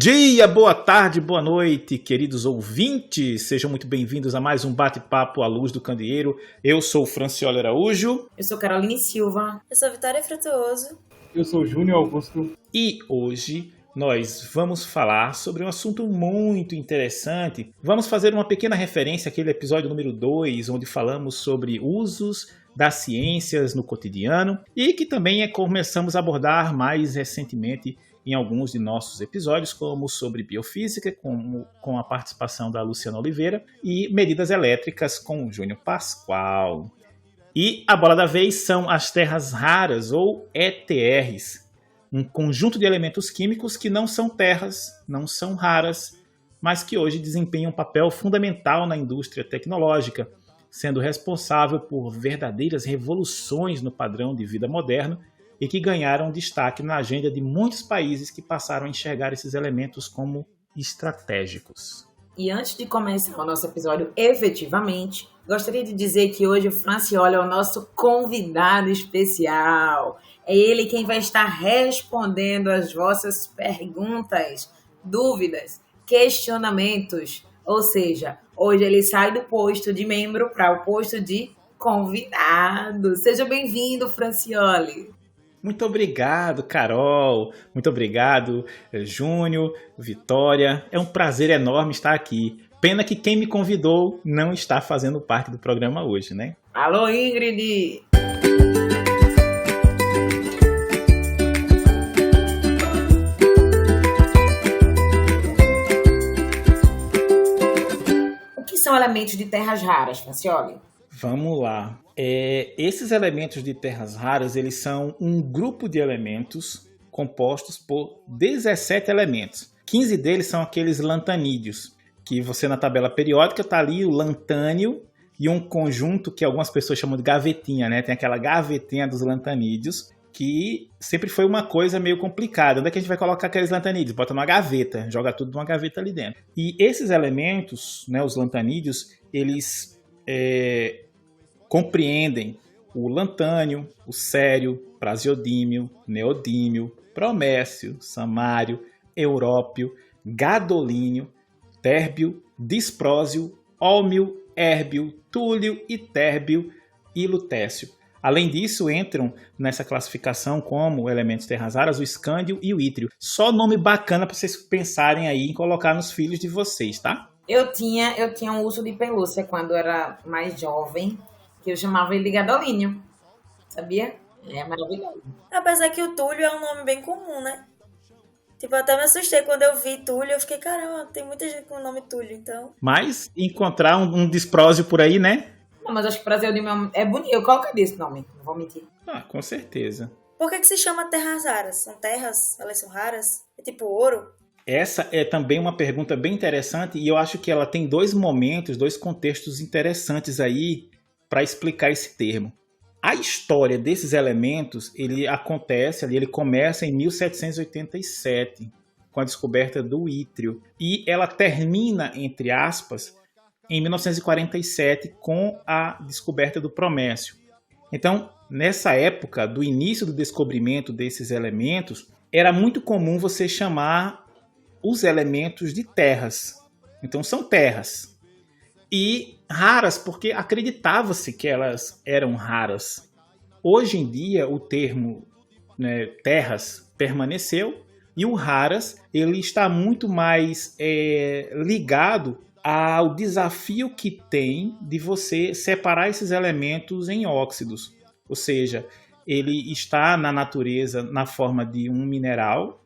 Dia, boa tarde, boa noite, queridos ouvintes. Sejam muito bem-vindos a mais um bate-papo à luz do candeeiro. Eu sou o Francioli Araújo. Eu sou Caroline Silva. Eu sou Vitória Frutuoso. Eu sou Júnior Augusto. E hoje nós vamos falar sobre um assunto muito interessante. Vamos fazer uma pequena referência àquele episódio número 2, onde falamos sobre usos das ciências no cotidiano e que também começamos a abordar mais recentemente em alguns de nossos episódios, como sobre biofísica, com a participação da Luciana Oliveira, e medidas elétricas com o Júnior Pascoal. E a bola da vez são as terras raras, ou ETRs, um conjunto de elementos químicos que não são terras, não são raras, mas que hoje desempenham um papel fundamental na indústria tecnológica, sendo responsável por verdadeiras revoluções no padrão de vida moderno e que ganharam destaque na agenda de muitos países que passaram a enxergar esses elementos como estratégicos. E antes de começar o nosso episódio efetivamente, gostaria de dizer que hoje o Francioli é o nosso convidado especial. É ele quem vai estar respondendo as vossas perguntas, dúvidas, questionamentos. Ou seja, hoje ele sai do posto de membro para o posto de convidado. Seja bem-vindo, Francioli. Muito obrigado, Carol. Muito obrigado, Júnior, Vitória. É um prazer enorme estar aqui. Pena que quem me convidou não está fazendo parte do programa hoje, né? Alô, Ingrid! O que são elementos de terras raras, Francioli? Vamos lá. Esses elementos de terras raras, eles são um grupo de elementos compostos por 17 elementos. 15 deles são aqueles lantanídeos, que você na tabela periódica está ali o lantânio e um conjunto que algumas pessoas chamam de gavetinha, né? Tem aquela gavetinha dos lantanídeos, que sempre foi uma coisa meio complicada. Onde é que a gente vai colocar aqueles lantanídeos? Bota numa gaveta, joga tudo numa gaveta ali dentro. E esses elementos, né, os lantanídeos, eles compreendem o lantânio, o cério, praseodímio, neodímio, bromécio, samário, európio, gadolínio, térbio, disprósio, ólmio, érbio, túlio, itérbio e lutécio. Além disso, entram nessa classificação como elementos terras raras o escândio e o ítrio. Só nome bacana para vocês pensarem aí em colocar nos filhos de vocês, tá? Eu tinha um urso de pelúcia quando era mais jovem, que eu chamava ele de gadolínio, sabia? É maravilhoso. Apesar que o Túlio é um nome bem comum, né? Tipo, eu até me assustei quando eu vi Túlio, eu fiquei, caramba, tem muita gente com o nome Túlio, então... Mas encontrar um disprósio por aí, né? Não, mas acho que praseodímio é bonito, eu colocaria esse nome, não vou mentir. Ah, com certeza. Por que se chama terras raras? São terras? Elas são raras? É tipo ouro? Essa é também uma pergunta bem interessante e eu acho que ela tem dois momentos, dois contextos interessantes aí para explicar esse termo. A história desses elementos, ele começa em 1787, com a descoberta do ítrio, e ela termina, entre aspas, em 1947, com a descoberta do bromécio. Então, nessa época, do início do descobrimento desses elementos, era muito comum você chamar os elementos de terras. Então, são terras. E raras, porque acreditava-se que elas eram raras. Hoje em dia, o termo, né, terras permaneceu e o raras ele está muito mais ligado ao desafio que tem de você separar esses elementos em óxidos. Ou seja, ele está na natureza na forma de um mineral,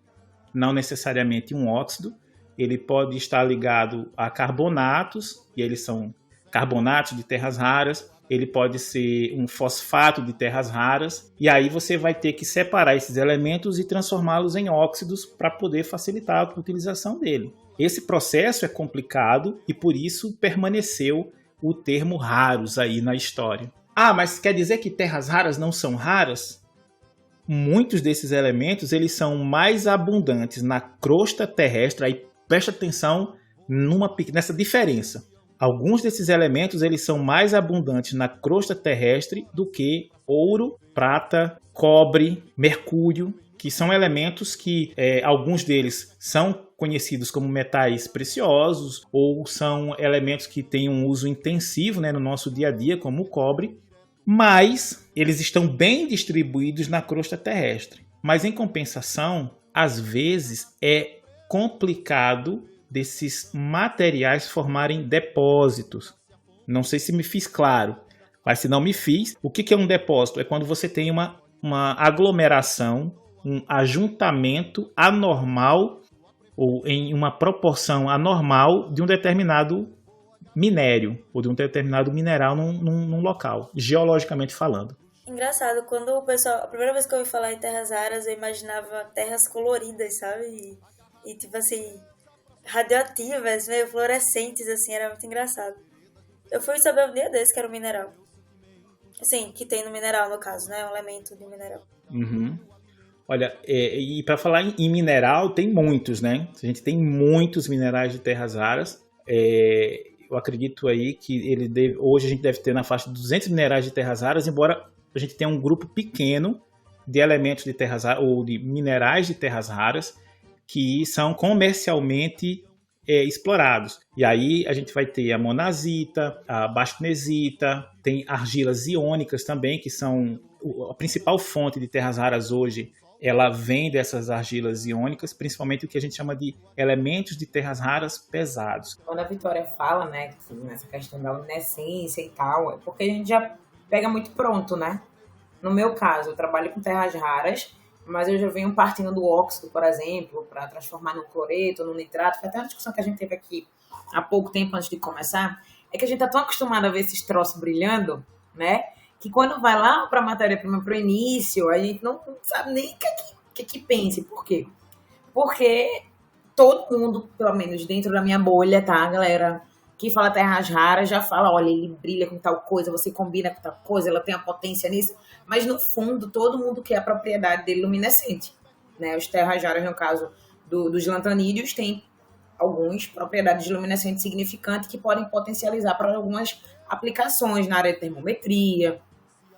não necessariamente um óxido. Ele pode estar ligado a carbonatos, e eles são carbonatos de terras raras. Ele pode ser um fosfato de terras raras. E aí você vai ter que separar esses elementos e transformá-los em óxidos para poder facilitar a utilização dele. Esse processo é complicado e por isso permaneceu o termo raros aí na história. Ah, mas quer dizer que terras raras não são raras? Muitos desses elementos eles são mais abundantes na crosta terrestre. Aí presta atenção nessa diferença. Alguns desses elementos eles são mais abundantes na crosta terrestre do que ouro, prata, cobre, mercúrio, que são elementos que alguns deles são conhecidos como metais preciosos ou são elementos que têm um uso intensivo, né, no nosso dia a dia, como o cobre, mas eles estão bem distribuídos na crosta terrestre. Mas, em compensação, às vezes é complicado desses materiais formarem depósitos. Não sei se me fiz claro, mas se não me fiz, o que é um depósito? É quando você tem uma aglomeração, um ajuntamento anormal ou em uma proporção anormal de um determinado minério ou de um determinado mineral num local, geologicamente falando. Engraçado, quando o pessoal, a primeira vez que eu ouvi falar em terras raras, eu imaginava terras coloridas, sabe? E tipo assim, radioativas, meio fluorescentes, assim, era muito engraçado. Eu fui saber um dia desse que era um mineral. Assim, que tem no mineral, no caso, né? Um elemento do mineral. Uhum. Olha, e para falar em mineral, tem muitos, né? A gente tem muitos minerais de terras raras. Eu acredito aí que hoje a gente deve ter na faixa de 200 minerais de terras raras, embora a gente tenha um grupo pequeno de elementos de terras raras, ou de minerais de terras raras, que são comercialmente explorados. E aí a gente vai ter a monazita, a basquinesita, tem argilas iônicas também, que são a principal fonte de terras raras hoje. Ela vem dessas argilas iônicas, principalmente o que a gente chama de elementos de terras raras pesados. Quando a Vitória fala, né, nessa questão da luminescência e tal, é porque a gente já pega muito pronto, né? No meu caso, eu trabalho com terras raras, mas eu já venho partindo do óxido, por exemplo, para transformar no cloreto, no nitrato. Foi até uma discussão que a gente teve aqui há pouco tempo antes de começar, é que a gente tá tão acostumado a ver esses troços brilhando, né? Que quando vai lá para a matéria-prima, para o início, a gente não sabe nem o que pense. Por quê? Porque todo mundo, pelo menos dentro da minha bolha, tá, galera, que fala terras raras, já fala, olha, ele brilha com tal coisa, você combina com tal coisa, ela tem a potência nisso, mas no fundo, todo mundo quer a propriedade dele luminescente, né? Os terras raras, no caso dos lantanídeos, têm algumas propriedades luminescentes significantes que podem potencializar para algumas aplicações na área de termometria,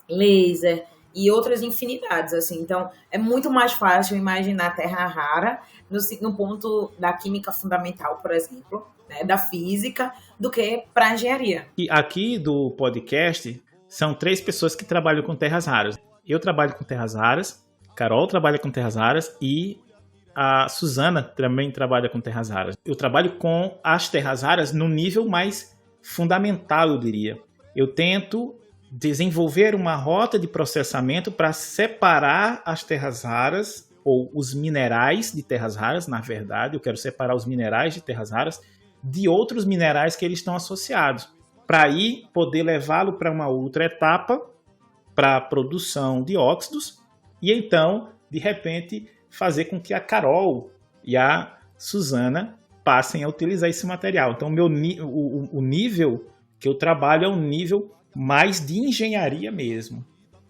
laser e outras infinidades, assim. Então, é muito mais fácil imaginar terra rara no ponto da química fundamental, por exemplo, né, da física, do que para a engenharia. E aqui do podcast, são 3 pessoas que trabalham com terras raras. Eu trabalho com terras raras, Carol trabalha com terras raras e a Suzana também trabalha com terras raras. Eu trabalho com as terras raras no nível mais fundamental, eu diria. Eu tento desenvolver uma rota de processamento para separar as terras raras, ou os minerais de terras raras, na verdade, eu quero separar os minerais de terras raras de outros minerais que eles estão associados, para aí poder levá-lo para uma outra etapa, para a produção de óxidos, e então, de repente, fazer com que a Carol e a Suzana passem a utilizar esse material. Então, o nível que eu trabalho é um nível mais de engenharia mesmo.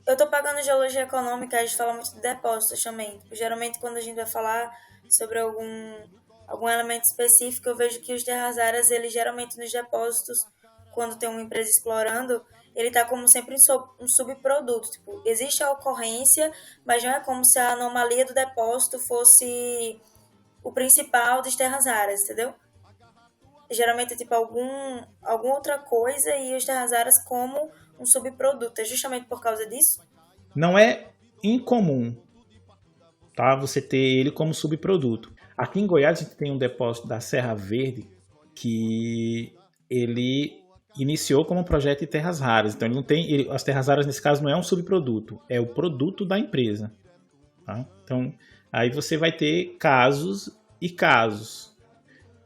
Eu tô pagando geologia econômica, a gente fala muito de depósitos também. Geralmente, quando a gente vai falar sobre algum elemento específico, eu vejo que os terras raras, eles geralmente nos depósitos, quando tem uma empresa explorando, ele tá como sempre um subproduto. Tipo, existe a ocorrência, mas não é como se a anomalia do depósito fosse o principal das terras raras, entendeu? Geralmente é tipo alguma outra coisa e os terras raras como um subproduto. É justamente por causa disso? Não é incomum, tá? Você ter ele como subproduto. Aqui em Goiás a gente tem um depósito da Serra Verde que ele iniciou como um projeto de terras raras. Então ele não tem, as terras raras nesse caso não é um subproduto, é o produto da empresa. Tá? Então aí você vai ter casos e casos.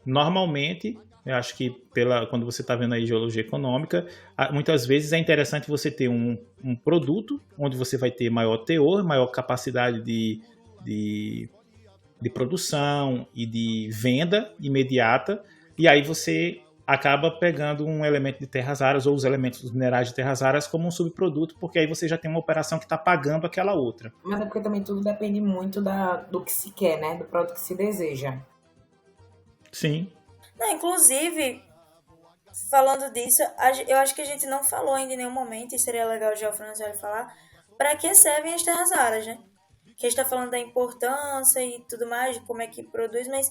Normalmente, eu acho que quando você está vendo aí geologia econômica, muitas vezes é interessante você ter um produto onde você vai ter maior teor, maior capacidade de produção e de venda imediata, e aí você acaba pegando um elemento de terras raras ou os elementos dos minerais de terras raras como um subproduto, porque aí você já tem uma operação que está pagando aquela outra. Mas é porque também tudo depende muito do que se quer, né? Do produto que se deseja. Sim. Não, inclusive, falando disso, eu acho que a gente não falou ainda em nenhum momento, e seria legal já o Francioli falar, para que servem as terras raras, né? Que a gente tá falando da importância e tudo mais, de como é que produz, mas,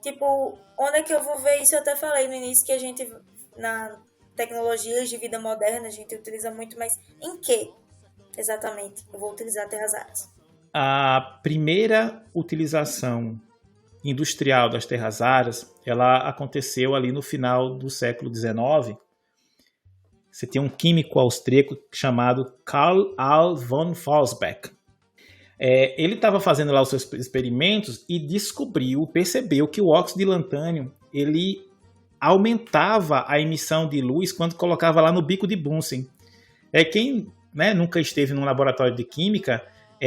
tipo, onde é que eu vou ver isso? Eu até falei no início que a gente, na tecnologias de vida moderna, a gente utiliza muito, mas em que exatamente eu vou utilizar terras raras? A primeira utilização industrial das terras raras, ela aconteceu ali no final do século XIX. Você tem um químico austríaco chamado Karl Al von Falsbeck. Ele estava fazendo lá os seus experimentos e percebeu que o óxido de lantânio ele aumentava a emissão de luz quando colocava lá no bico de Bunsen. Quem, né, nunca esteve num laboratório de química,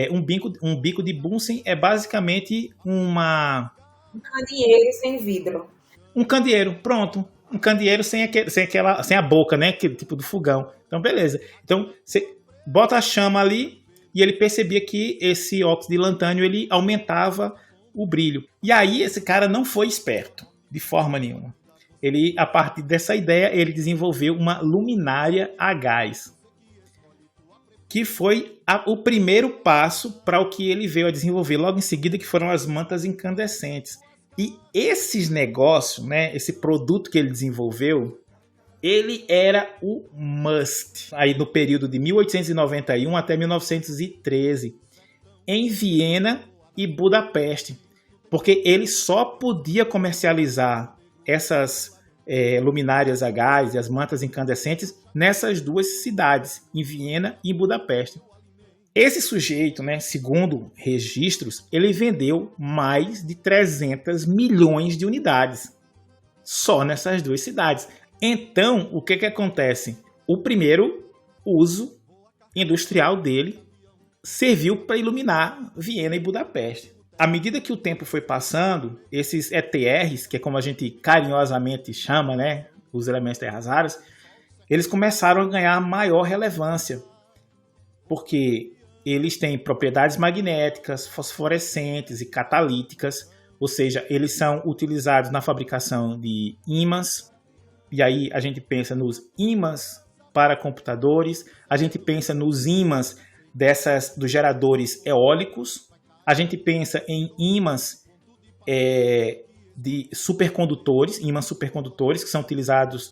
um bico de Bunsen é basicamente um candeeiro sem vidro. Um candeeiro, pronto. Um candeeiro sem a boca, né? Aquele tipo do fogão. Então, beleza. Então, você bota a chama ali e ele percebia que esse óxido de lantânio ele aumentava o brilho. E aí, esse cara não foi esperto, de forma nenhuma. Ele, a partir dessa ideia, ele desenvolveu uma luminária a gás, que foi o primeiro passo para o que ele veio a desenvolver logo em seguida, que foram as mantas incandescentes. E esses negócios, né, esse produto que ele desenvolveu, ele era o must, aí no período de 1891 até 1913, em Viena e Budapeste, porque ele só podia comercializar essas luminárias a gás e as mantas incandescentes nessas duas cidades, em Viena e em Budapeste. Esse sujeito, né, segundo registros, ele vendeu mais de 300 milhões de unidades só nessas duas cidades. Então, o que acontece? O primeiro uso industrial dele serviu para iluminar Viena e Budapeste. À medida que o tempo foi passando, esses ETRs, que é como a gente carinhosamente chama, né, os elementos terras raras, eles começaram a ganhar maior relevância, porque eles têm propriedades magnéticas, fosforescentes e catalíticas, ou seja, eles são utilizados na fabricação de ímãs, e aí a gente pensa nos ímãs para computadores, a gente pensa nos ímãs dos geradores eólicos, a gente pensa em ímãs de supercondutores, ímãs supercondutores que são utilizados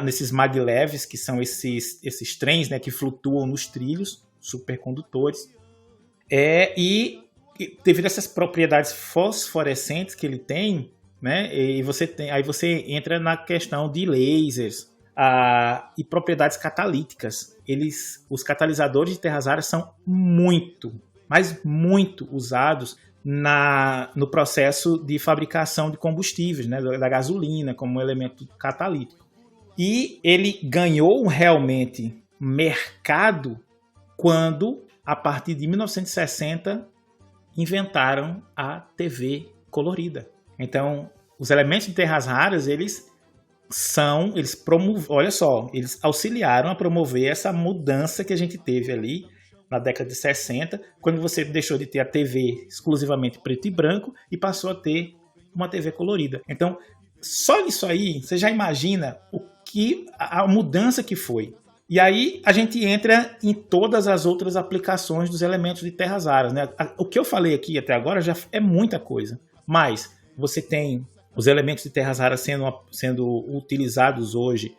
nesses maglevs, que são esses trens, né, que flutuam nos trilhos, supercondutores. E devido a essas propriedades fosforescentes que ele tem, né, aí você entra na questão de lasers e propriedades catalíticas. Os catalisadores de terras raras são muito usados no processo de fabricação de combustíveis, né, da gasolina, como um elemento catalítico. E ele ganhou realmente mercado quando, a partir de 1960, inventaram a TV colorida. Então, os elementos de terras raras, eles auxiliaram a promover essa mudança que a gente teve ali na década de 60, quando você deixou de ter a TV exclusivamente preto e branco e passou a ter uma TV colorida. Então, só nisso aí, você já imagina a mudança que foi. E aí a gente entra em todas as outras aplicações dos elementos de terras raras, né? O que eu falei aqui até agora já é muita coisa, mas você tem os elementos de terras raras sendo utilizados hoje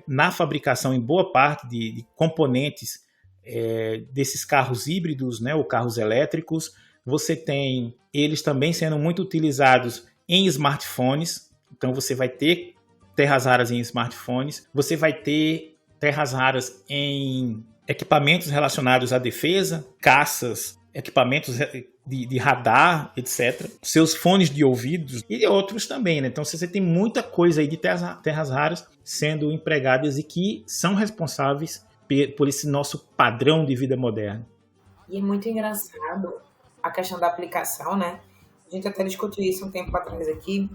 na fabricação em boa parte de componentes desses carros híbridos, né, ou carros elétricos. Você tem eles também sendo muito utilizados em smartphones. Então você vai ter terras raras em smartphones. Você vai ter terras raras em equipamentos relacionados à defesa, caças, equipamentos de radar, etc. Seus fones de ouvidos e outros também, né? Então você tem muita coisa aí de terras raras sendo empregadas e que são responsáveis por esse nosso padrão de vida moderno. E é muito engraçado a questão da aplicação, né? A gente até discutiu isso um tempo atrás aqui.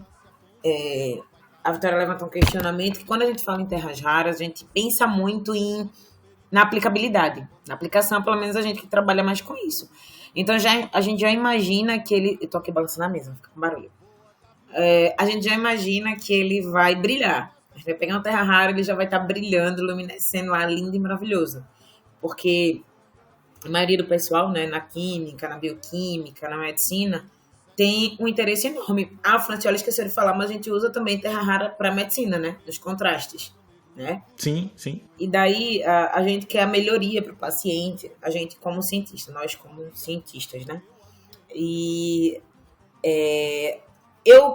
A Vitória levantou um questionamento que quando a gente fala em terras raras, a gente pensa muito na aplicabilidade. Na aplicação, pelo menos a gente que trabalha mais com isso. Então a gente já imagina que ele... Eu tô aqui balançando a mesa, fica com barulho. A gente já imagina que ele vai brilhar. A gente vai pegar uma terra rara, ele já vai estar brilhando, luminescendo lá, lindo e maravilhoso. Porque a maioria do pessoal, né, na química, na bioquímica, na medicina, tem um interesse enorme. A Franciola esqueceu de falar, mas a gente usa também terra rara para medicina, né? Nos contrastes, né? Sim, sim. E daí a gente quer a melhoria para o paciente, a gente como cientista, nós como cientistas, né? E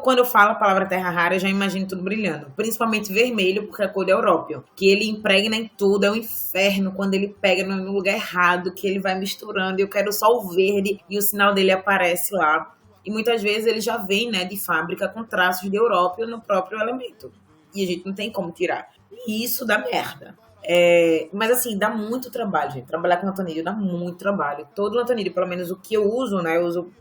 quando eu falo a palavra terra rara, eu já imagino tudo brilhando. Principalmente vermelho, porque é a cor do európio. Que ele impregna em tudo, é um inferno quando ele pega no lugar errado, que ele vai misturando, e eu quero só o verde, e o sinal dele aparece lá. E muitas vezes ele já vem, né, de fábrica com traços de európio no próprio elemento. E a gente não tem como tirar. E isso dá merda. Mas assim, dá muito trabalho, gente. Trabalhar com lantanídeo dá muito trabalho. Todo lantanídeo, pelo menos o que eu uso, né?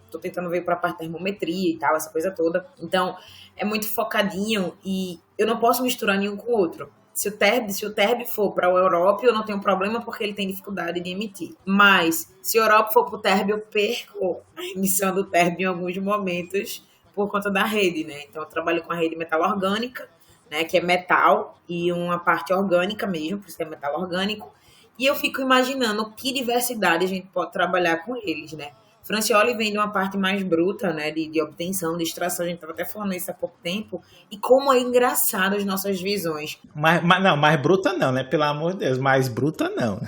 Tô tentando ver pra parte da termometria e tal, essa coisa toda. Então, é muito focadinho e eu não posso misturar nenhum com o outro. Se o terb for para o európio, eu não tenho problema porque ele tem dificuldade de emitir. Mas, se o európio for para o terb, eu perco a emissão do terb em alguns momentos por conta da rede, né? Então, eu trabalho com a rede metal orgânica, né, que é metal e uma parte orgânica mesmo, por isso que é metal orgânico. E eu fico imaginando que diversidade a gente pode trabalhar com eles, né? Francioli vem de uma parte mais bruta, né, de obtenção, de extração, a gente estava até falando isso há pouco tempo, e como é engraçado as nossas visões. Não, mais bruta não, né? Pelo amor de Deus, mais bruta não.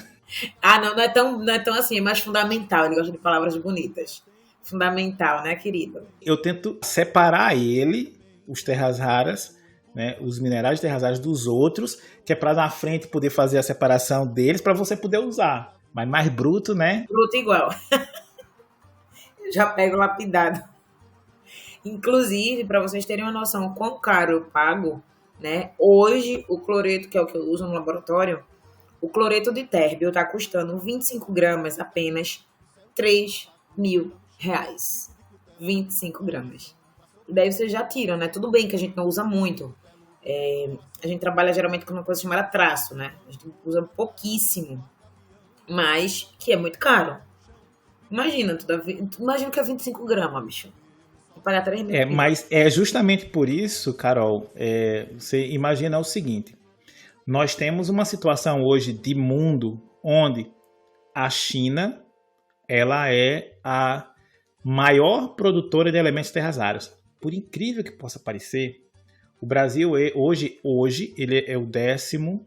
Não é tão assim, é mais fundamental, ele gosta de palavras bonitas. Fundamental, né, querido? Eu tento separar os terras raras, né, os minerais de terras raras dos outros, que é para na frente poder fazer a separação deles, para você poder usar. Mas mais bruto, né? Bruto igual. Já pego lapidado. Inclusive, para vocês terem uma noção quão caro eu pago, né? Hoje, o cloreto, que é o que eu uso no laboratório, o cloreto de térbio está custando 25 gramas apenas R$3.000. 25 gramas. E daí vocês já tiram, né? Tudo bem que a gente não usa muito. A gente trabalha geralmente com uma coisa chamada traço, né? A gente usa pouquíssimo. Mas que é muito caro. Imagina que é 25 gramas, bicho. Vou pagar 3 mil. Mas é justamente por isso, Carol, você imagina o seguinte. Nós temos uma situação hoje de mundo onde a China, ela é a maior produtora de elementos de terras raras. Por incrível que possa parecer, o Brasil hoje ele é o 10º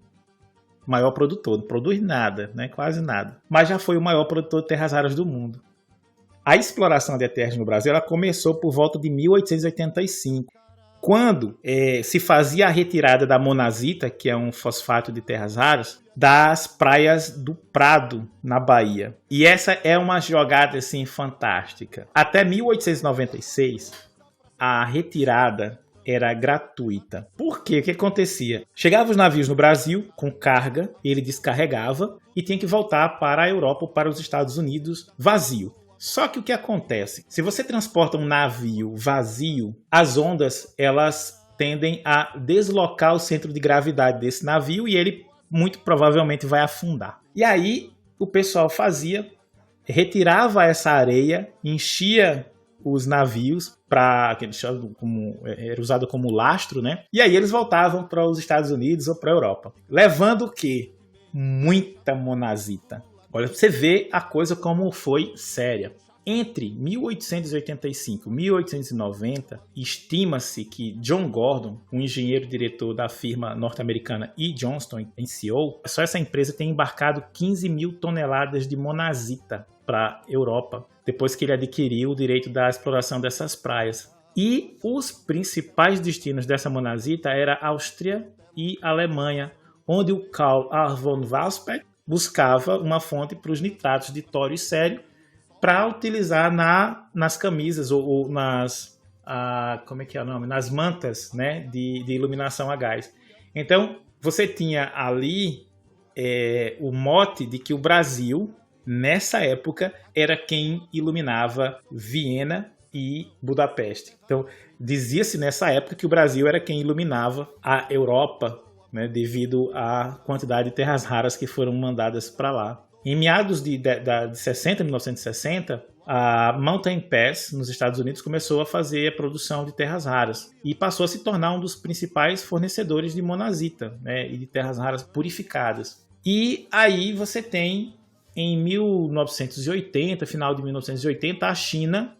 maior produtor, não produz nada, né? Quase nada. Mas já foi o maior produtor de terras raras do mundo. A exploração de terras no Brasil ela começou por volta de 1885, quando se fazia a retirada da monazita, que é um fosfato de terras raras, das praias do Prado, na Bahia. E essa é uma jogada assim, fantástica. Até 1896, a retirada era gratuita. Por quê? O que acontecia? Chegavam os navios no Brasil com carga, ele descarregava e tinha que voltar para a Europa ou para os Estados Unidos vazio. Só que o que acontece? Se você transporta um navio vazio, as ondas elas tendem a deslocar o centro de gravidade desse navio e ele muito provavelmente vai afundar. E aí o pessoal retirava essa areia, enchia os navios era usado como lastro, né? E aí eles voltavam para os Estados Unidos ou para a Europa, levando o quê? Muita monazita. Olha, você vê a coisa como foi séria. Entre 1885 e 1890, estima-se que John Gordon, um engenheiro-diretor da firma norte-americana E. Johnston Co., só essa empresa tem embarcado 15 mil toneladas de monazita para a Europa, depois que ele adquiriu o direito da exploração dessas praias. E os principais destinos dessa monazita eram Áustria e Alemanha, onde o Karl von Welspeck buscava uma fonte para os nitratos de tório e sério para utilizar nas camisas ou nas nas mantas, né, de iluminação a gás. Então, você tinha ali o mote de que o Brasil, nessa época, era quem iluminava Viena e Budapeste. Então, dizia-se nessa época que o Brasil era quem iluminava a Europa, né, devido à quantidade de terras raras que foram mandadas para lá. Em meados de 1960, a Mountain Pass, nos Estados Unidos, começou a fazer a produção de terras raras e passou a se tornar um dos principais fornecedores de monazita, né, e de terras raras purificadas. E aí você tem em 1980, final de 1980, a China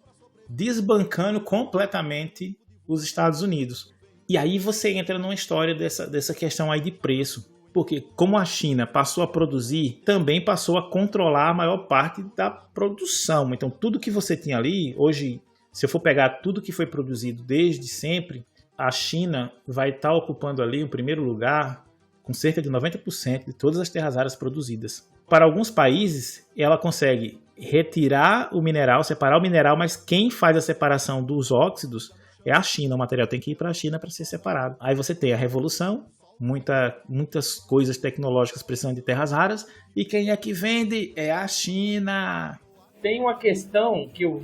desbancando completamente os Estados Unidos. E aí você entra numa história dessa questão aí de preço. Porque como a China passou a produzir, também passou a controlar a maior parte da produção. Então tudo que você tinha ali, hoje, se eu for pegar tudo que foi produzido desde sempre, a China vai estar ocupando ali o primeiro lugar com cerca de 90% de todas as terras raras produzidas. Para alguns países, ela consegue retirar o mineral, separar o mineral, mas quem faz a separação dos óxidos é a China. O material tem que ir para a China para ser separado. Aí você tem a revolução, muitas coisas tecnológicas precisando de terras raras, e quem é que vende? É a China. Tem uma questão que eu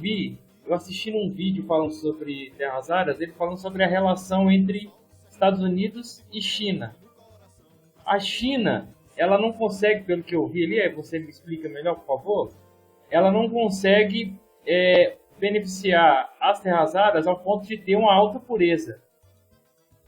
assisti num vídeo falando sobre terras raras, ele falando sobre a relação entre Estados Unidos e China. A China, ela não consegue, pelo que eu vi ali, aí você me explica melhor, por favor, ela não consegue beneficiar as terras raras ao ponto de ter uma alta pureza.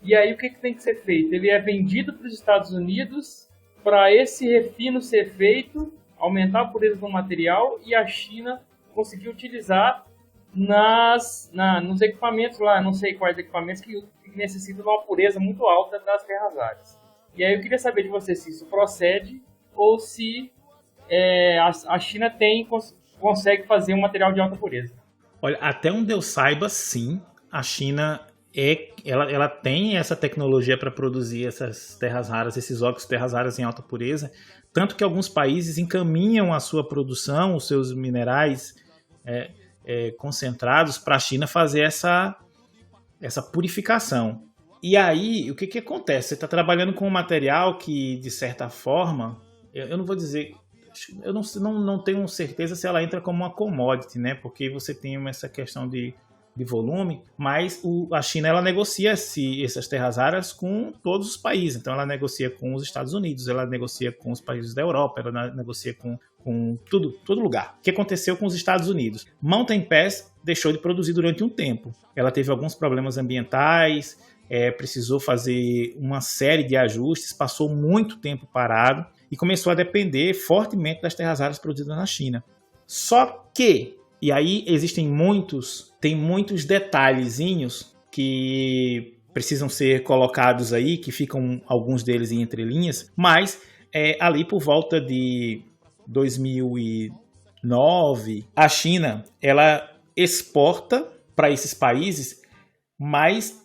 E aí o que tem que ser feito? Ele é vendido para os Estados Unidos para esse refino ser feito, aumentar a pureza do material, e a China conseguir utilizar nos equipamentos lá, não sei quais equipamentos que necessitam de uma pureza muito alta das terras raras. E aí eu queria saber de você se isso procede ou se a China consegue fazer um material de alta pureza. Olha, até onde eu saiba, sim, a China ela tem essa tecnologia para produzir essas terras raras, esses óxidos terras raras em alta pureza, tanto que alguns países encaminham a sua produção, os seus minerais concentrados para a China fazer essa purificação. E aí, o que acontece? Você está trabalhando com um material que, de certa forma, eu não vou dizer, eu não tenho certeza se ela entra como uma commodity, né? Porque você tem essa questão de volume, mas a China ela negocia essas terras raras com todos os países. Então ela negocia com os Estados Unidos, ela negocia com os países da Europa, ela negocia com todo lugar. O que aconteceu com os Estados Unidos? Mountain Pass deixou de produzir durante um tempo. Ela teve alguns problemas ambientais, precisou fazer uma série de ajustes, passou muito tempo parado e começou a depender fortemente das terras raras produzidas na China. Só que, e aí tem muitos detalhezinhos que precisam ser colocados aí, que ficam alguns deles em entrelinhas, mas ali por volta de 2009, a China ela exporta para esses países, mas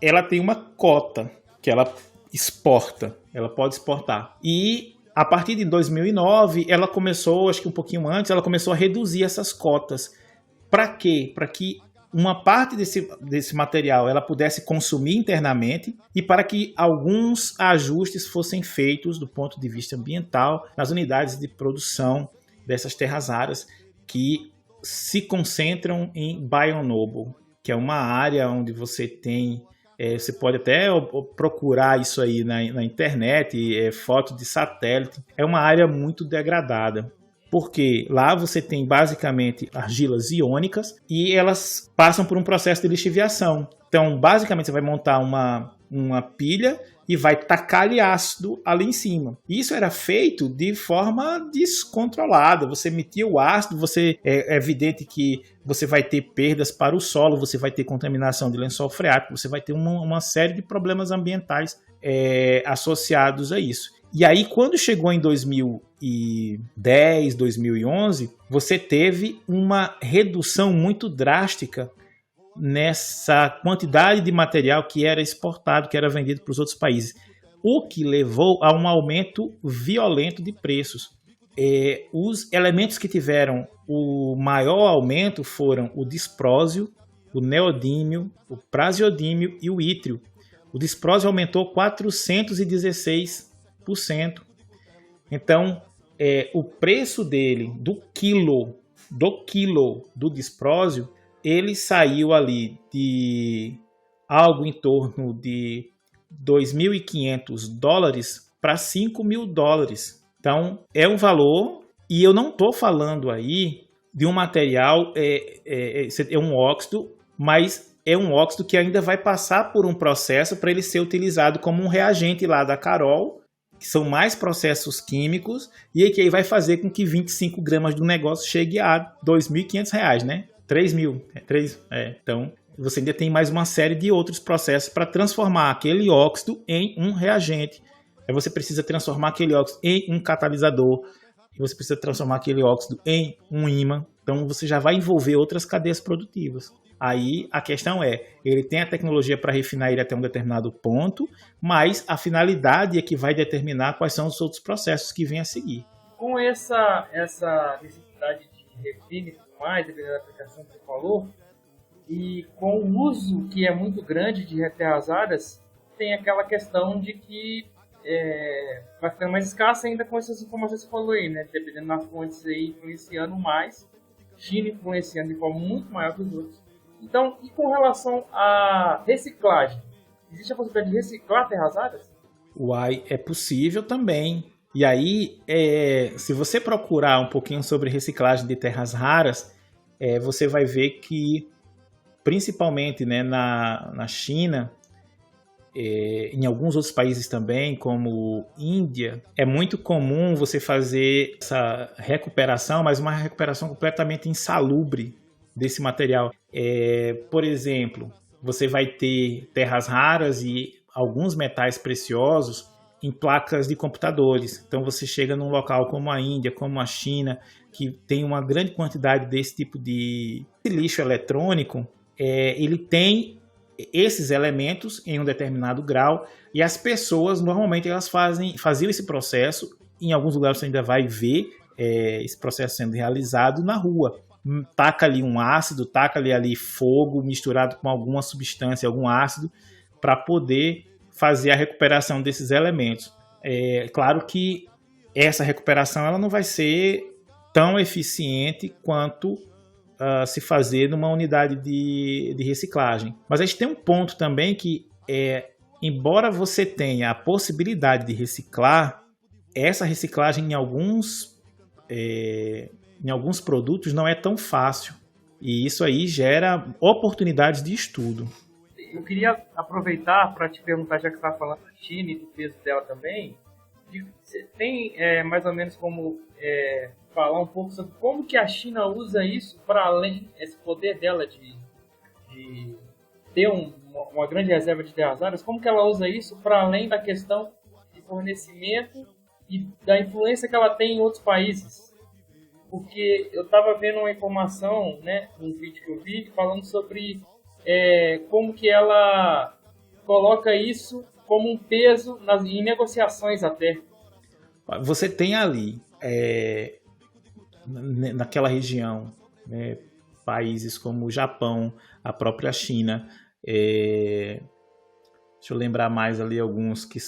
ela tem uma cota que ela exporta, ela pode exportar. E a partir de 2009, ela começou, acho que um pouquinho antes, ela começou a reduzir essas cotas. Para quê? Para que uma parte desse material ela pudesse consumir internamente e para que alguns ajustes fossem feitos do ponto de vista ambiental nas unidades de produção dessas terras raras que se concentram em Bayonnoble, que é uma área onde você tem... você pode até procurar isso aí na internet, foto de satélite. É uma área muito degradada, porque lá você tem basicamente argilas iônicas e elas passam por um processo de lixiviação. Então, basicamente, você vai montar uma pilha e vai tacar-lhe ácido ali em cima. Isso era feito de forma descontrolada. Você emitia o ácido, é evidente que você vai ter perdas para o solo, você vai ter contaminação de lençol freático, você vai ter uma série de problemas ambientais associados a isso. E aí, quando chegou em 2010, 2011, você teve uma redução muito drástica nessa quantidade de material que era exportado, que era vendido para os outros países, o que levou a um aumento violento de preços. Os elementos que tiveram o maior aumento foram o disprósio, o neodímio, o praseodímio e o ítrio. O disprósio aumentou 416%. Então, o preço dele, do quilo do disprósio, ele saiu ali de algo em torno de $2.500 para $5.000. Então, é um valor, e eu não estou falando aí de um material, é um óxido, mas é um óxido que ainda vai passar por um processo para ele ser utilizado como um reagente lá da Carol, que são mais processos químicos, e aí que aí vai fazer com que 25 gramas do negócio chegue a R$ 2.500, né? 3.000. Então, você ainda tem mais uma série de outros processos para transformar aquele óxido em um reagente. Aí você precisa transformar aquele óxido em um catalisador, e você precisa transformar aquele óxido em um ímã. Então, você já vai envolver outras cadeias produtivas. Aí a questão é, ele tem a tecnologia para refinar ele até um determinado ponto, mas a finalidade é que vai determinar quais são os outros processos que vêm a seguir. Com essa necessidade de refino e tudo mais, dependendo da aplicação que você falou, e com o uso que é muito grande de terras raras, tem aquela questão de que vai ficando mais escassa ainda com essas informações que você falou aí, né? Dependendo das fontes aí influenciando mais, China influenciando de forma muito maior que os outros. Então, e com relação à reciclagem? Existe a possibilidade de reciclar terras raras? Uai, é possível também. E aí, se você procurar um pouquinho sobre reciclagem de terras raras, você vai ver que, principalmente, né, na China, em alguns outros países também, como Índia, é muito comum você fazer essa recuperação, mas uma recuperação completamente insalubre desse material. Por exemplo, você vai ter terras raras e alguns metais preciosos em placas de computadores. Então você chega num local como a Índia, como a China, que tem uma grande quantidade desse tipo de lixo eletrônico, ele tem esses elementos em um determinado grau, e as pessoas normalmente elas faziam esse processo. Em alguns lugares você ainda vai ver esse processo sendo realizado na rua. Taca ali um ácido, taca ali fogo misturado com alguma substância, algum ácido, para poder fazer a recuperação desses elementos. Claro que essa recuperação ela não vai ser tão eficiente quanto se fazer numa unidade de reciclagem. Mas a gente tem um ponto também que, embora você tenha a possibilidade de reciclar, essa reciclagem em alguns produtos não é tão fácil. E isso aí gera oportunidades de estudo. Eu queria aproveitar para te perguntar, já que você está falando da China e do peso dela também, você tem mais ou menos como falar um pouco sobre como que a China usa isso para além, esse poder dela de ter uma grande reserva de terras raras, como que ela usa isso para além da questão de fornecimento e da influência que ela tem em outros países? Porque eu estava vendo uma informação, né, num vídeo que eu vi, falando sobre como que ela coloca isso como um peso em negociações até. Você tem ali, naquela região, né, países como o Japão, a própria China, deixa eu lembrar mais ali alguns que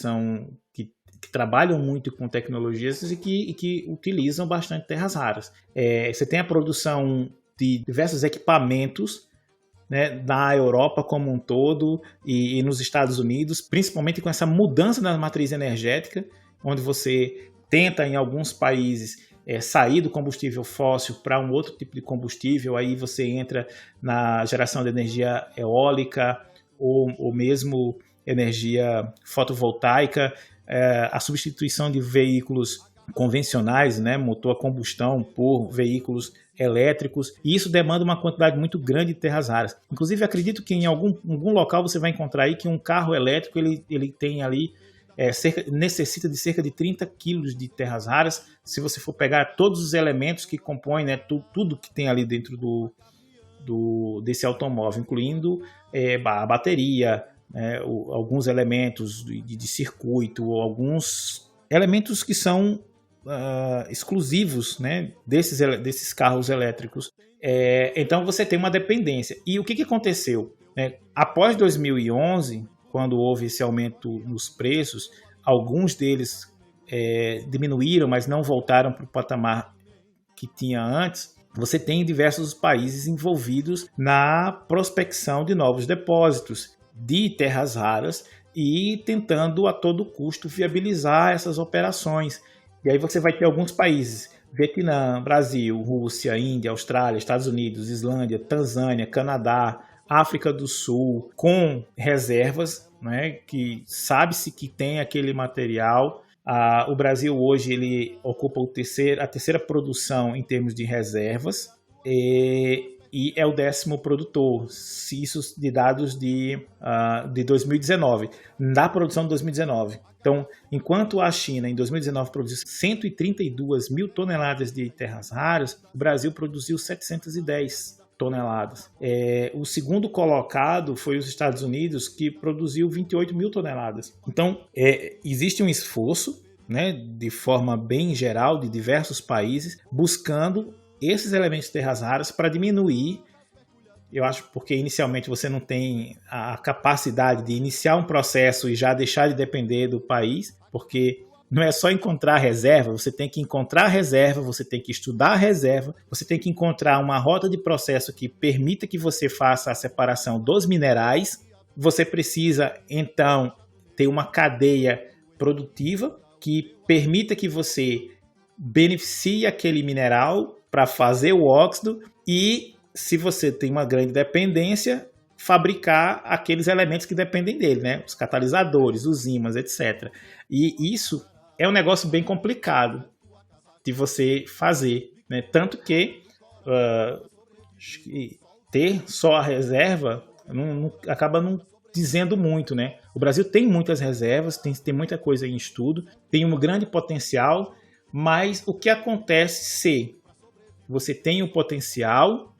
trabalham muito com tecnologias e que utilizam bastante terras raras. Você tem a produção de diversos equipamentos, né, na Europa como um todo e nos Estados Unidos, principalmente com essa mudança na matriz energética, onde você tenta em alguns países sair do combustível fóssil para um outro tipo de combustível. Aí você entra na geração de energia eólica ou mesmo energia fotovoltaica, a substituição de veículos convencionais, né, motor a combustão, por veículos elétricos, e isso demanda uma quantidade muito grande de terras raras. Inclusive, acredito que em algum local você vai encontrar aí que um carro elétrico ele tem ali necessita de cerca de 30 quilos de terras raras, se você for pegar todos os elementos que compõem, né, tudo que tem ali dentro desse automóvel, incluindo a bateria, alguns elementos de circuito, alguns elementos que são exclusivos, né, desses carros elétricos. Então você tem uma dependência. E o que aconteceu? Após 2011, quando houve esse aumento nos preços, alguns deles diminuíram, mas não voltaram para o patamar que tinha antes. Você tem diversos países envolvidos na prospecção de novos depósitos de terras raras e tentando a todo custo viabilizar essas operações. E aí você vai ter alguns países, Vietnã, Brasil, Rússia, Índia, Austrália, Estados Unidos, Islândia, Tanzânia, Canadá, África do Sul, com reservas, né, que sabe-se que tem aquele material O Brasil hoje ele ocupa a terceira produção em termos de reservas e é o 10º produtor, isso de dados de 2019, na produção de 2019. Então, enquanto a China em 2019 produziu 132 mil toneladas de terras raras, o Brasil produziu 710 toneladas. O segundo colocado foi os Estados Unidos, que produziu 28 mil toneladas. Então, existe um esforço, né, de forma bem geral, de diversos países, buscando esses elementos de terras raras para diminuir. Eu acho porque inicialmente você não tem a capacidade de iniciar um processo e já deixar de depender do país, porque não é só encontrar reserva, você tem que encontrar a reserva, você tem que estudar a reserva, você tem que encontrar uma rota de processo que permita que você faça a separação dos minerais. Você precisa, então, ter uma cadeia produtiva que permita que você beneficie aquele mineral para fazer o óxido e, se você tem uma grande dependência, fabricar aqueles elementos que dependem dele, né? Os catalisadores, os ímãs, etc. E isso é um negócio bem complicado de você fazer, né? Tanto que ter só a reserva acaba não dizendo muito, né? O Brasil tem muitas reservas, tem muita coisa em estudo, tem um grande potencial, mas o que acontece se você tem o potencial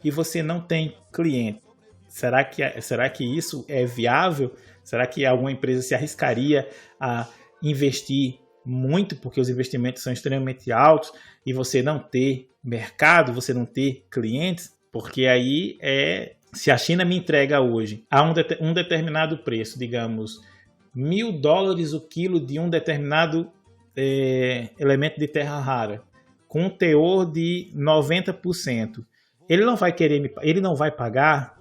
e você não tem cliente? Será que isso é viável? Será que alguma empresa se arriscaria a investir muito, porque os investimentos são extremamente altos, e você não ter mercado, você não ter clientes? Porque aí se a China me entrega hoje a um determinado preço, digamos, $1.000 o quilo de um determinado elemento de terra rara, com um teor de 90%, ele não vai pagar,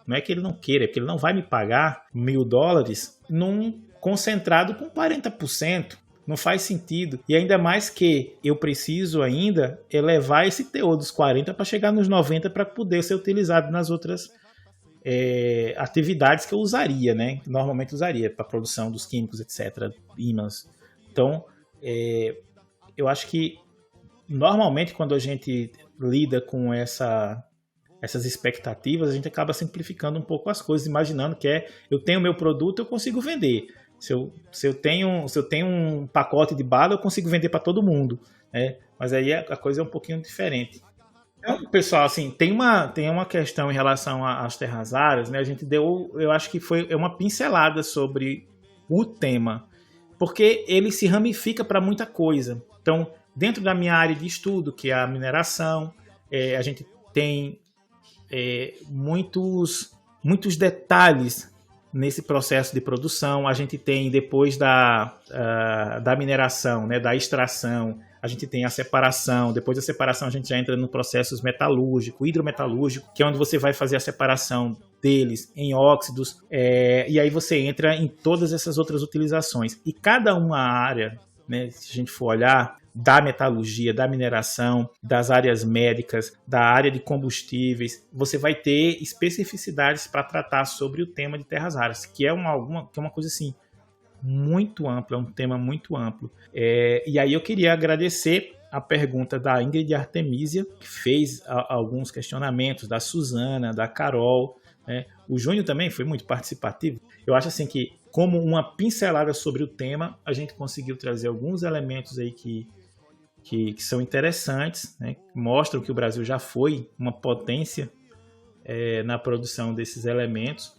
não é que ele não queira, é que ele não vai me pagar $1.000 num concentrado com 40%. Não faz sentido. E ainda mais que eu preciso ainda elevar esse teor dos 40% para chegar nos 90% para poder ser utilizado nas outras atividades que eu usaria, né? Normalmente usaria para a produção dos químicos, etc., ímãs. Então, eu acho que normalmente quando a gente lida com essas expectativas, a gente acaba simplificando um pouco as coisas, imaginando que eu tenho meu produto, eu consigo vender. Se eu tenho um pacote de bala, eu consigo vender para todo mundo, né? Mas aí a coisa é um pouquinho diferente. Então, pessoal, assim, tem uma questão em relação às terras raras, né? A gente eu acho que foi uma pincelada sobre o tema, porque ele se ramifica para muita coisa. Então, dentro da minha área de estudo, que é a mineração, a gente tem muitos detalhes nesse processo de produção. A gente tem, depois da mineração, né, da extração, a gente tem a separação. Depois da separação, a gente já entra no processo metalúrgico, hidrometalúrgico, que é onde você vai fazer a separação deles em óxidos, e aí você entra em todas essas outras utilizações. E cada uma área, né, se a gente for olhar, da metalurgia, da mineração, das áreas médicas, da área de combustíveis, você vai ter especificidades para tratar sobre o tema de terras raras, que é uma coisa assim muito ampla, é um tema muito amplo. E aí eu queria agradecer a pergunta da Ingrid Artemisia, que fez alguns questionamentos, da Suzana, da Carol, né? O Júnior também foi muito participativo. Eu acho assim que, como uma pincelada sobre o tema, a gente conseguiu trazer alguns elementos aí que são interessantes, né? Mostram que o Brasil já foi uma potência na produção desses elementos.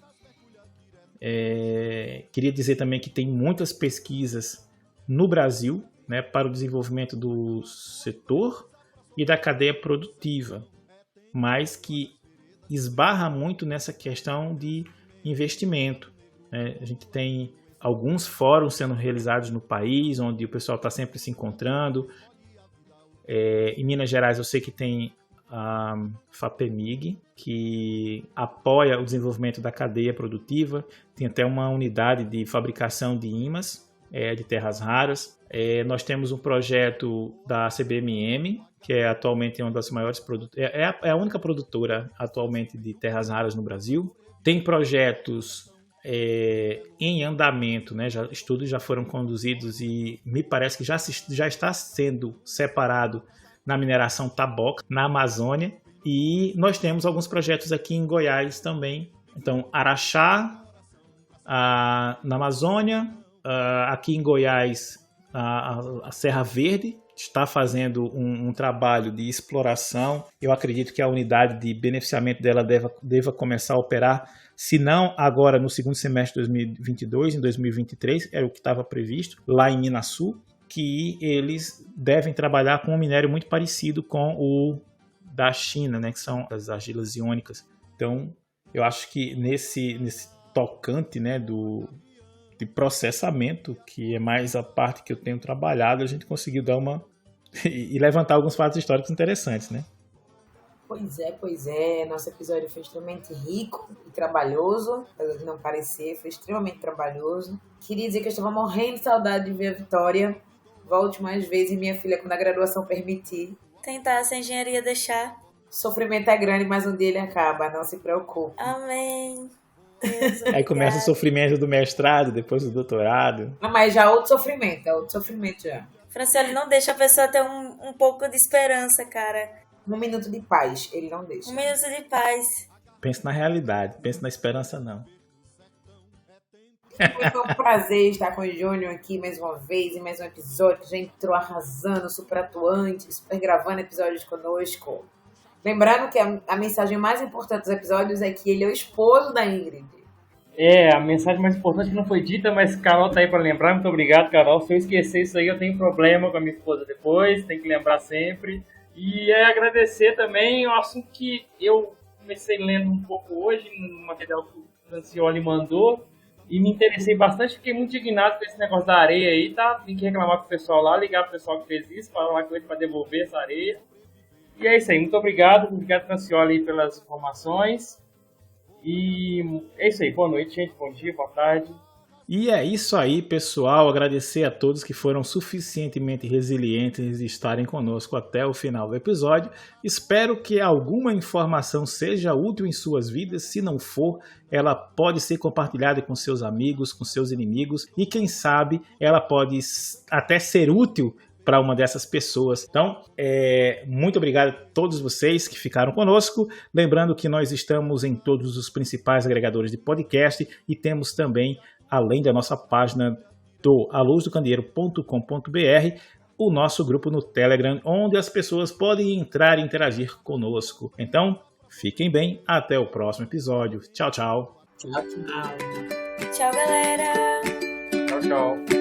Queria dizer também que tem muitas pesquisas no Brasil, né, para o desenvolvimento do setor e da cadeia produtiva, mas que esbarra muito nessa questão de investimento, né? A gente tem alguns fóruns sendo realizados no país, onde o pessoal está sempre se encontrando. Em Minas Gerais eu sei que tem a FAPEMIG, que apoia o desenvolvimento da cadeia produtiva, tem até uma unidade de fabricação de ímãs, de terras raras. Nós temos um projeto da CBMM, que é atualmente uma das maiores produtoras, é a única produtora atualmente de terras raras no Brasil. Tem projetos em andamento, né? Estudos já foram conduzidos e me parece que já está sendo separado na mineração taboca, na Amazônia, e nós temos alguns projetos aqui em Goiás também. Então, Araxá, na Amazônia, aqui em Goiás, a Serra Verde está fazendo um trabalho de exploração. Eu acredito que a unidade de beneficiamento dela deva começar a operar, se não agora no segundo semestre de 2022, em 2023, era o que estava previsto, lá em Minasul, que eles devem trabalhar com um minério muito parecido com o da China, né, que são as argilas iônicas. Então, eu acho que nesse tocante, né, de processamento, que é mais a parte que eu tenho trabalhado, a gente conseguiu dar e levantar alguns fatos históricos interessantes, né? Pois é. Nosso episódio foi extremamente rico e trabalhoso, apesar de não parecer, foi extremamente trabalhoso. Queria dizer que eu estava morrendo de saudade de ver a Vitória. Volte mais vezes, minha filha, quando a graduação permitir. Tentar, se a engenharia deixar. Sofrimento é grande, mas um dia ele acaba, não se preocupe. Amém. Aí começa o sofrimento do mestrado, depois do doutorado. Não, mas já é outro sofrimento já. Francioli, não deixa a pessoa ter um pouco de esperança, cara. 1 minuto de paz, ele não deixa. 1 minuto de paz. Pense na realidade, pense na esperança não. Foi um prazer estar com o Júnior aqui mais uma vez, em mais um episódio, que já entrou arrasando, super atuante, super gravando episódios conosco. Lembrando que a mensagem mais importante dos episódios é que ele é o esposo da Ingrid. A mensagem mais importante que não foi dita, mas Carol tá aí para lembrar. Muito obrigado, Carol. Se eu esquecer isso aí, eu tenho problema com a minha esposa depois, tem que lembrar sempre. E agradecer também o assunto que eu comecei lendo um pouco hoje, no material que o Francioli mandou, e me interessei bastante, fiquei muito indignado com esse negócio da areia aí, tá? Tem que reclamar com o pessoal lá, ligar pro pessoal que fez isso, falar com ele para devolver essa areia. E é isso aí, muito obrigado Francioli pelas informações. E é isso aí, boa noite, gente, bom dia, boa tarde. E é isso aí, pessoal. Agradecer a todos que foram suficientemente resilientes de estarem conosco até o final do episódio. Espero que alguma informação seja útil em suas vidas. Se não for, ela pode ser compartilhada com seus amigos, com seus inimigos. E quem sabe, ela pode até ser útil para uma dessas pessoas. Então, muito obrigado a todos vocês que ficaram conosco. Lembrando que nós estamos em todos os principais agregadores de podcast e temos também, além da nossa página do aluzdocandeeiro.com.br, o nosso grupo no Telegram, onde as pessoas podem entrar e interagir conosco. Então, fiquem bem, até o próximo episódio. Tchau, tchau. Tchau. Tchau, galera. Tchau.